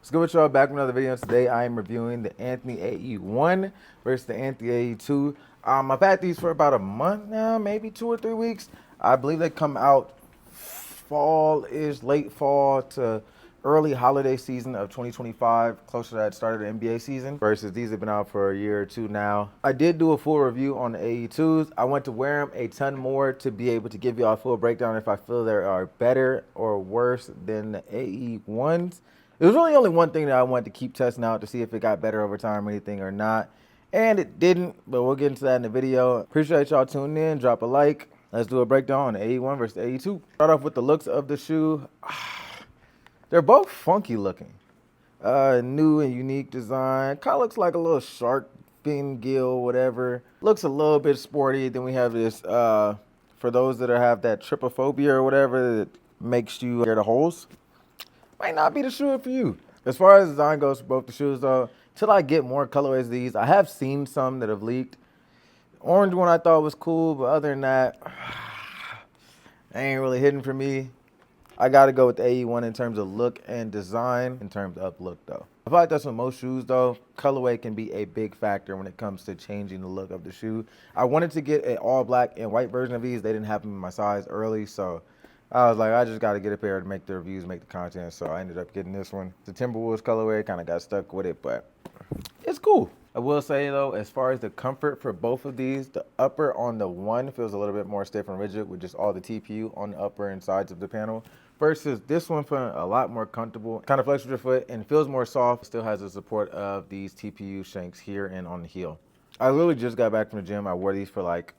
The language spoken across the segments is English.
What's good with y'all? Back with another video. Today I am reviewing the Anthony AE1 versus the Anthony AE2. I've had these for about a month now, maybe 2 or 3 weeks. I believe they come out fall-ish, late fall to early holiday season of 2025, closer to that start of the NBA season, versus these have been out for a year or two now. I did do a full review on the AE2s. I want to wear them a ton more to be able to give you a full breakdown if I feel they are better or worse than the AE1s. It was really only one thing that I wanted to keep testing out to see if it got better over time or anything or not. And it didn't, but we'll get into that in the video. Appreciate y'all tuning in. Drop a like. Let's do a breakdown on the AE1 versus the AE2. Start off with the looks of the shoe. They're both funky looking. New and unique design. Kind of looks like a little shark fin gill, whatever. Looks a little bit sporty. Then we have this, for those that have that trypophobia or whatever that makes you scared of holes. Might not be the shoe for you. As far as design goes for both the shoes though, till I get more colorways of these, I have seen some that have leaked. Orange one I thought was cool, but other than that, they ain't really hitting for me. I gotta go with the AE1 in terms of look and design. In terms of look though, I feel like that's with most shoes though. Colorway can be a big factor when it comes to changing the look of the shoe. I wanted to get an all black and white version of these. They didn't have them in my size early, so I was like, I just got to get a pair to make the reviews, make the content. So I ended up getting this one. The Timberwolves colorway, kind of got stuck with it, but it's cool. I will say though, as far as the comfort for both of these, the upper on the one feels a little bit more stiff and rigid with just all the TPU on the upper and sides of the panel. Versus this one feeling a lot more comfortable, kind of flex with your foot and feels more soft. Still has the support of these TPU shanks here and on the heel. I literally just got back from the gym. I wore these for like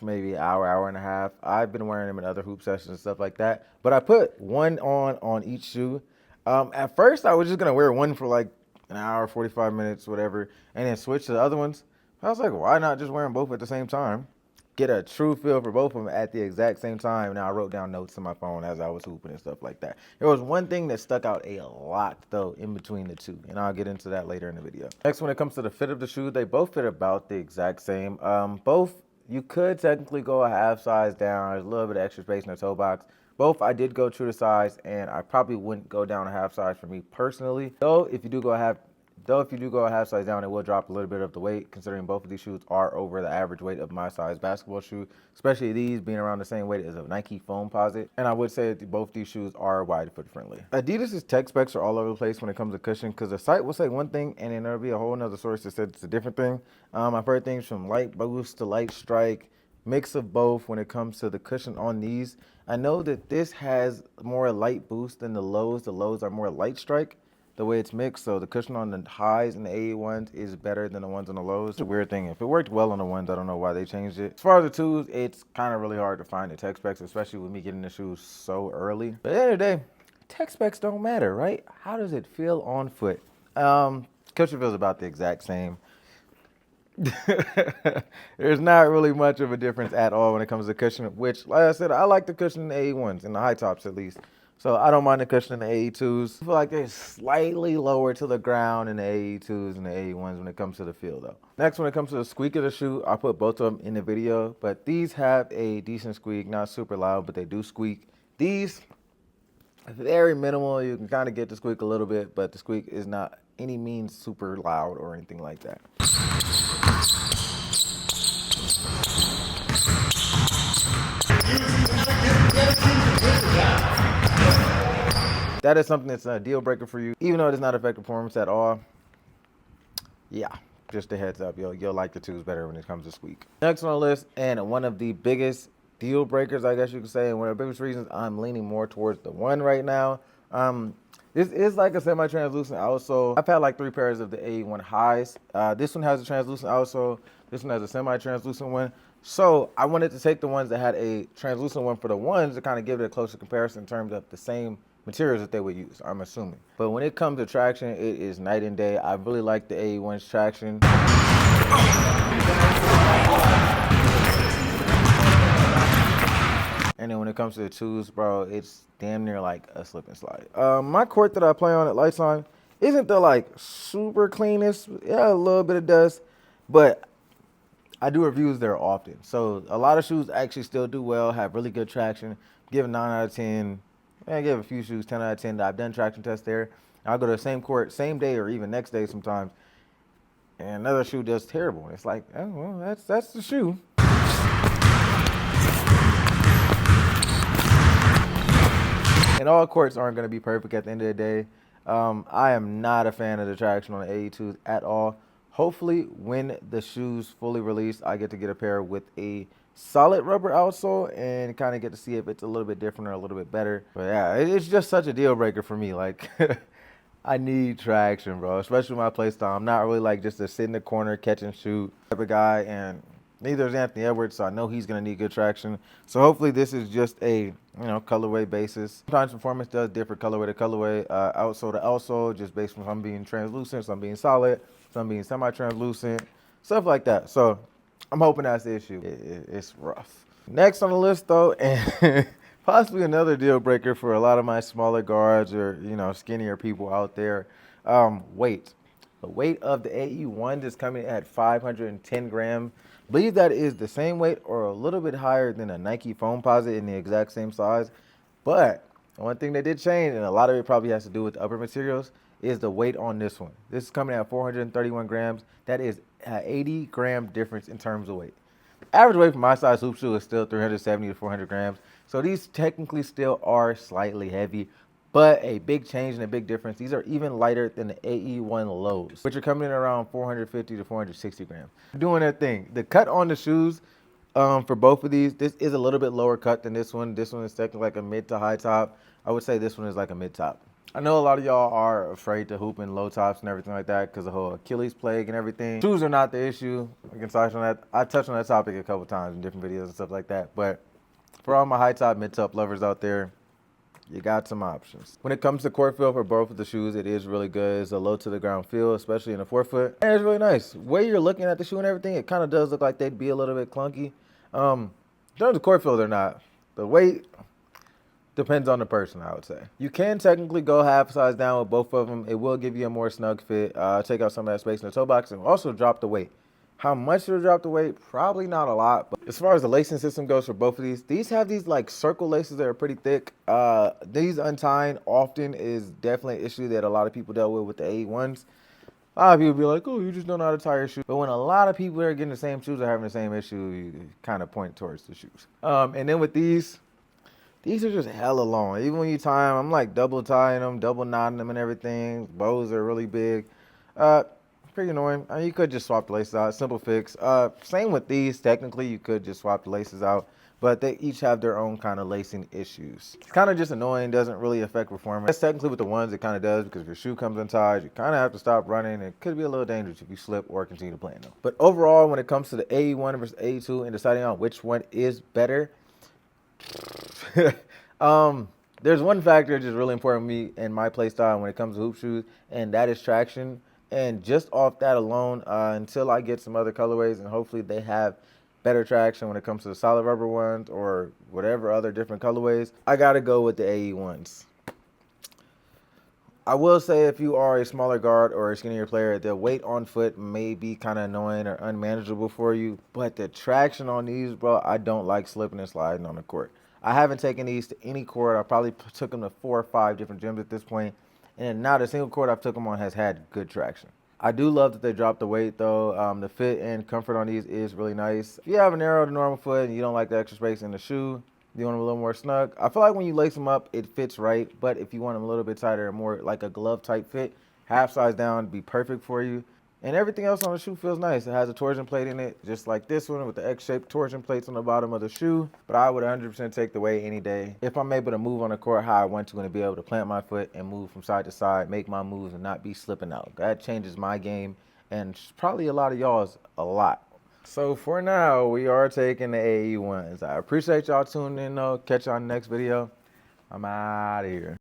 maybe an hour and a half. I've been wearing them in other hoop sessions and stuff like that. But I put one on each shoe. At first, I was just gonna wear one for like an hour, 45 minutes, whatever, and then switch to the other ones. I was like, why not just wear them both at the same time? Get a true feel for both of them at the exact same time. Now I wrote down notes on my phone as I was hooping and stuff like that. There was one thing that stuck out a lot though in between the two, and I'll get into that later in the video. Next, when it comes to the fit of the shoe, they both fit about the exact same. Both, you could technically go a half size down. There's a little bit of extra space in the toe box. Both I did go true to size, and I probably wouldn't go down a half size for me personally. Though if you do go a half size down, it will drop a little bit of the weight, considering both of these shoes are over the average weight of my size basketball shoe, especially these being around the same weight as a Nike Foamposite. And I would say that both these shoes are wide foot friendly. Adidas' tech specs are all over the place when it comes to cushion, because the site will say one thing and then there'll be a whole nother source that says it's a different thing. I've heard things from light boost to light strike, mix of both when it comes to the cushion on these. I know that this has more light boost than the lows. The lows are more light strike, the way it's mixed. So the cushion on the highs and the AE1s is better than the ones on the lows. It's a weird thing. If it worked well on the ones, I don't know why they changed it. As far as the twos, it's kind of really hard to find the tech specs, especially with me getting the shoes so early. But at the end of the day, tech specs don't matter, right? How does it feel on foot? Cushion feels about the exact same. There's not really much of a difference at all when it comes to cushion, which, like I said, I like the cushion in the AE1s, in the high tops at least. So I don't mind the cushion in the AE2s. I feel like they're slightly lower to the ground in the AE2s and the AE1s when it comes to the feel though. Next, when it comes to the squeak of the shoe, I'll put both of them in the video, but these have a decent squeak, not super loud, but they do squeak. These, very minimal. You can kind of get the squeak a little bit, but the squeak is not any means super loud or anything like that. That is something that's a deal breaker for you, even though it does not affect performance at all. Yeah, just a heads up, you'll like the twos better when it comes to squeak. Next on the list, and one of the biggest deal breakers, I guess you could say, and one of the biggest reasons I'm leaning more towards the one right now. This is like a semi-translucent outsole. I've had like 3 pairs of the AE1 highs. This one has a translucent outsole. This one has a semi-translucent one. So I wanted to take the ones that had a translucent one for the ones to kind of give it a closer comparison in terms of the same materials that they would use, I'm assuming. But when it comes to traction, it is night and day. I really like the AE1's traction. And then when it comes to the twos, bro, it's damn near like a slip and slide. My court that I play on at Lights isn't the like super cleanest. Yeah, a little bit of dust, but I do reviews there often. So a lot of shoes actually still do well, have really good traction. Give a 9 out of 10. I give a few shoes 10 out of 10 that I've done traction tests there. I'll go to the same court, same day or even next day sometimes, and another shoe does terrible. It's like, oh, well, that's the shoe. And all courts aren't going to be perfect at the end of the day. I am not a fan of the traction on the AE2s at all. Hopefully, when the shoes fully release, I get to get a pair with a solid rubber outsole and kind of get to see if it's a little bit different or a little bit better. But yeah, it's just such a deal breaker for me. Like, I need traction, bro, especially my play style. I'm not really like just a sit in the corner, catch and shoot type of guy, and neither is Anthony Edwards, so I know he's going to need good traction. So hopefully this is just a, colorway basis. Sometimes performance does differ colorway to colorway, outsole to outsole, just based on some being translucent, some being solid, some being semi-translucent, stuff like that. So I'm hoping that's the issue. It's rough. Next on the list, though, and possibly another deal breaker for a lot of my smaller guards or, skinnier people out there, weight. The weight of the AE1 is coming at 510 grams. I believe that is the same weight or a little bit higher than a Nike Foamposite in the exact same size. But one thing that did change, and a lot of it probably has to do with the upper materials, is the weight on this one. This is coming at 431 grams. That is an 80-gram difference in terms of weight. Average weight for my size hoop shoe is still 370 to 400 grams. So these technically still are slightly heavy, but a big change and a big difference. These are even lighter than the AE1 lows, which are coming in around 450 to 460 grams. Doing their thing. The cut on the shoes for both of these, this is a little bit lower cut than this one. This one is technically like a mid to high top. I would say this one is like a mid top. I know a lot of y'all are afraid to hoop in low tops and everything like that because of the whole Achilles plague and everything. Shoes are not the issue. I can touch on that. I touched on that topic a couple times in different videos and stuff like that. But for all my high top, mid top lovers out there, you got some options. When it comes to court feel for both of the shoes, it is really good. It's a low to the ground feel, especially in the forefoot. And it's really nice. Where you're looking at the shoe and everything, it kind of does look like they'd be a little bit clunky. In terms of court feel, they're not. The weight depends on the person, I would say. You can technically go half size down with both of them. It will give you a more snug fit, take out some of that space in the toe box, and also drop the weight. How much it'll drop the weight? Probably not a lot. But as far as the lacing system goes for both of these have these like circle laces that are pretty thick. These untying often is definitely an issue that a lot of people dealt with the AE1s. A lot of people be like, oh, you just don't know how to tie your shoe. But when a lot of people are getting the same shoes or having the same issue, you kind of point towards the shoes. And then with these are just hella long. Even when you tie them, I'm like double tying them, double knotting them and everything. Bows are really big. Pretty annoying. I mean, you could just swap the laces out. Simple fix. Same with these. Technically, you could just swap the laces out, but they each have their own kind of lacing issues. It's kind of just annoying. Doesn't really affect performance. That's technically with the ones it kind of does, because if your shoe comes untied, you kind of have to stop running. It could be a little dangerous if you slip or continue to play in them. But overall, when it comes to the AE1 versus AE2 and deciding on which one is better, there's one factor that's just really important to me in my play style when it comes to hoop shoes, and that is traction. And just off that alone, until I get some other colorways and hopefully they have better traction when it comes to the solid rubber ones or whatever other different colorways, I got to go with the AE1s. I will say if you are a smaller guard or a skinnier player, the weight on foot may be kind of annoying or unmanageable for you. But the traction on these, bro, I don't like slipping and sliding on the court. I haven't taken these to any court. I probably took them to 4 or 5 different gyms at this point. And not a single court I've took them on has had good traction. I do love that they dropped the weight, though. The fit and comfort on these is really nice. If you have a narrow to normal foot and you don't like the extra space in the shoe, you want them a little more snug, I feel like when you lace them up, it fits right. But if you want them a little bit tighter, more like a glove type fit, half size down would be perfect for you. And everything else on the shoe feels nice. It has a torsion plate in it, just like this one with the X-shaped torsion plates on the bottom of the shoe. But I would 100% take the weight any day. If I'm able to move on the court how I want to and be able to plant my foot and move from side to side, make my moves and not be slipping out. That changes my game and probably a lot of y'all's a lot. So for now, we are taking the AE1s. I appreciate y'all tuning in though. Catch y'all in the next video. I'm out of here.